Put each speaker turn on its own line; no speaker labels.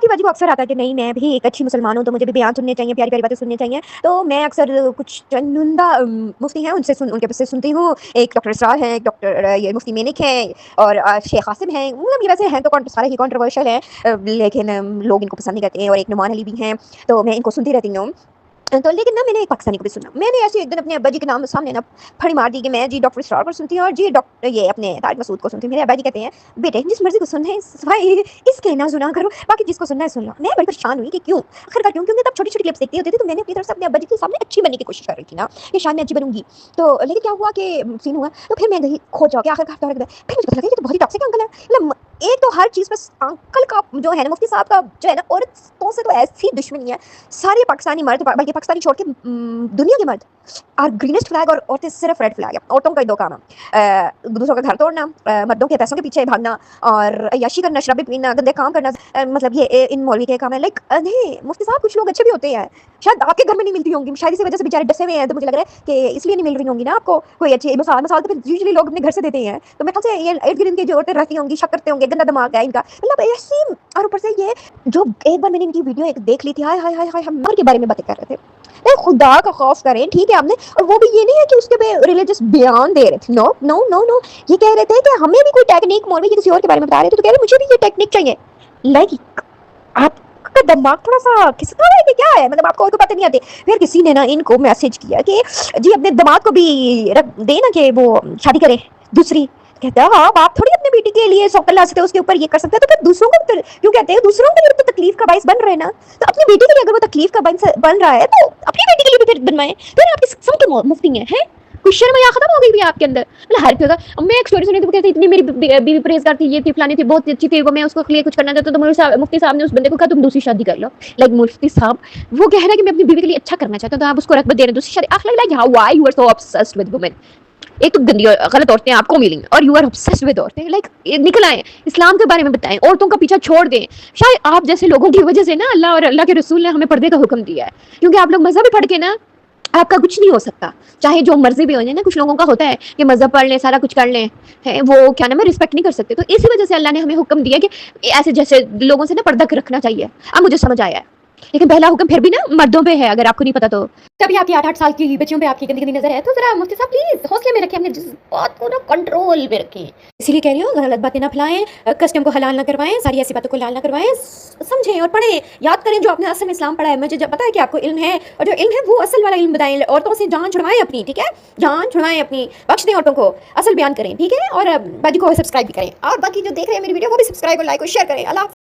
की बाजी को अक्सर आता है कि नहीं मैं भी एक अच्छी मुसलमान हूँ तो मुझे भी बयान सुनने चाहिए, प्यारी प्यारी बातें सुननी चाहिए। तो मैं अक्सर कुछ चुनिंदा मुफ्ती हैं उनके पास से सुनती हूँ। एक डॉक्टर इसरार है, एक डॉक्टर ये मुफ्ती मेनिक है और शेख कासिम हैं। मतलब ये वैसे हैं तो सारे ही कंट्रोवर्शियल हैं, लेकिन लोग इनको पसंद नहीं करते हैं। और एक नुमान अली भी हैं, तो मैं इनको सुनती रहती हूँ। तो लेकिन ना मैंने एक पाकिस्तानी को भी सुना। मैंने ऐसे एक दिन अपने अब्बा जी के नाम सामने ना फड़ी मार दी कि मैं जी डॉक्टर इसरार को सुनती हूँ और जी डॉक्टर ये अपने तारिक मसूद को सुनती हूँ। मेरे अब्बा जी कहते हैं बेटे जिस मर्जी को सुनना है भाई इसके ना सुना करो, बाकी जिसको सुनना है सुन लो। मैं बड़ी परेशान हुई कि क्यों, आखिरकार क्यों, क्योंकि तब छोटी छोटी क्लिप्स देखती होती थी तो मैंने अपनी तरफ से अपने अब्बा जी के सामने अच्छी बनने की कोशिश कर रही थी ना कि शायद मैं अच्छी बनूंगी। तो लेकिन क्या हुआ कि सीन हुआ तो फिर मैं गई खोज जाओ कि आखिरकार फिर मुझे पता लगा कि तो बहुत ही टॉक्सिक अंकल है। मतलब एक तो हर चीज़ पर अंकल का जो है ना, मुफ्ती साहब का जो है ना, औरतों से तो ऐसी दुश्मनी है। सारे पाकिस्तानी मर्द, बल्कि पाकिस्तानी छोड़ के दुनिया के मर्द और ग्रीनेस्ट फ्लैग और औरतें सिर्फ रेड फ्लैग है। औरतों का ही दो काम है, दूसरों का घर तोड़ना, मर्दों के पैसों के पीछे भागना और अय्याशी करना, शराबी पीना, गंदे काम करना। मतलब ये इन मौलवी के काम है। लाइक नहीं मुफ्ती साहब, कुछ लोग अच्छे भी होते हैं, शायद आपके घर में नहीं मिलती होंगी, शायद इसी वजह से बेचारे डसे हुए हैं। तो मुझे लग रहा है कि इसलिए नहीं मिल रही होंगी ना आपको कोई अच्छी मसाल तो फिर यूजुअली लोग अपने घर से देते हैं। तो मेरे ख्याल से ये इर्द गिर्द की जो औरतें रहती होंगी शक करते होंगे, गंदा दिमाग है इनका, मतलब ऐसी। और ऊपर से ये जो एक बार मैंने इनकी वीडियो एक देख ली थी, हाय हाय हाय हाय, हम मर के बारे में बातें कर रहे थे। नहीं खुदा का खौफ करें, ठीक है आपने, और वो भी ये नहीं है कि उसके पे रिलीजियस बयान दे रहे थे। नो नो नो नो, ये कह रहे थे कि हमें भी कोई टेक्निक, मौलवी जी किसी और के बारे में बता रहे थे तो कह रहे मुझे भी ये टेक्निक चाहिए। लाइक आपका दिमाग थोड़ा सा खिसका रहा है कि क्या है, मतलब आपको और को पता नहीं आते। फिर किसी ने ना इनको मैसेज किया कि जी अपने दिमाग को भी रख देना कि वो शादी करे दूसरी। कहता है हाँ आप थोड़ी अपने बेटी के लिए सौकल ला सकते हो, उसके ऊपर ये कर सकते हैं, तो फिर दूसरों को क्यों कहते हैं, दूसरों के लिए तो तकलीफ का बाइस बन रहे हैं ना। तो अपनी बेटी के लिए अगर वो तकलीफ का बन रहा है तो अपनी बेटी के लिए भी फिर बनवाएं। फिर आपकी किस्म के मुफ्ती हैं, कुछ शर्म या खत्म हो गई भी आपके अंदर। मतलब हर जगह मैं एक स्टोरी सुनी थी, कहती इतनी मेरी बीवी परहेजगार थी, ये थी फलानी थी, बहुत अच्छी थी वो, मैं उसको लिए कुछ करना चाहता तो मुफ्ती साहब ने उस बंदे को कहा तुम दूसरी शादी कर लो। लाइक मुफ्ती साहब वो कह रहा है कि मैं अपनी बीवी के लिए अच्छा करना चाहता हूँ तो आप उसको रगबत दे रहे हैं दूसरी शादी। आखिर like how why you are so obsessed with women. एक तो गंदी गलत औरतें आपको मिलेंगी और यू आर ऑब्सेस्ड विद औरतें। लाइक निकल आए, इस्लाम के बारे में बताएं, औरतों का पीछा छोड़ दें। शायद आप जैसे लोगों की वजह से ना अल्लाह और अल्लाह के रसूल ने हमें पर्दे का हुक्म दिया है, क्योंकि आप लोग मजहब पढ़ के ना आपका कुछ नहीं हो सकता, चाहे जो मर्जी भी हो जाए ना। कुछ लोगों का होता है कि मजहब पढ़ लें, सारा कुछ कर लें, है वो क्या नाम है, रिस्पेक्ट नहीं कर सकते। तो इसी वजह से अल्लाह ने हमें हुक्म दिया कि ऐसे जैसे लोगों से ना पर्दा रखना चाहिए। अब मुझे समझ आया है, लेकिन पहला हुक्म फिर भी ना मर्दों पे है, अगर आपको नहीं पता तो। तभी आपकी 8-8 साल की बच्चियों पे आपकी गंदी गंदी नजर है, तो जरा मुफ्ती साहब प्लीज हौसले में रखें, अपने बात को ना कंट्रोल में रखें। इसीलिए कह रही हूँ गलत बातें ना फैलाएं, कस्टम को हलाल ना करवाएं, सारी ऐसी बातों को हलाल ना करवाएं। समझें और पढ़ें, याद करें जो आपने असल में इस्लाम पढ़ा है। मुझे जब पता है कि आपको इल्म है, और जो इल्म है वो असल वाला इल्म बताएं। औरतों से जान छुड़वाएं अपनी, ठीक है, जान छुड़वाएं अपनी, बख्श दें औरतों को, असल बयान करें, ठीक है। और बाकी को सब्सक्राइब भी करें, और बाकी जो देख रहे हैं मेरी वीडियो वो भी सब्सक्राइब और लाइक और शेयर करें। अल्लाह।